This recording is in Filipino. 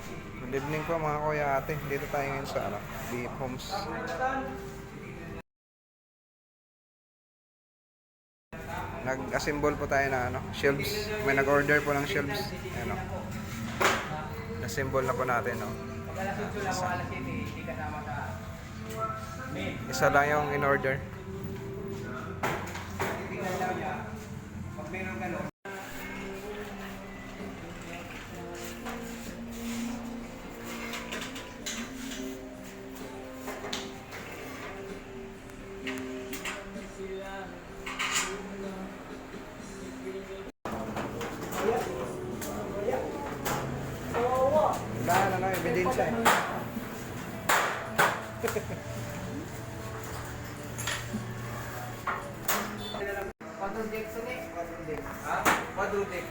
Good evening po mga kuya ate. Dito tayo ngayon sa Beef Homes. Nag-assemble po tayo na shelves. May nag-order po ng shelves. Ayan o. Assemble na po natin isa lang yung in-order. Wala ebidensya eh. Quadrudek sa ni? Quadrudek. Ha? Quadrudek.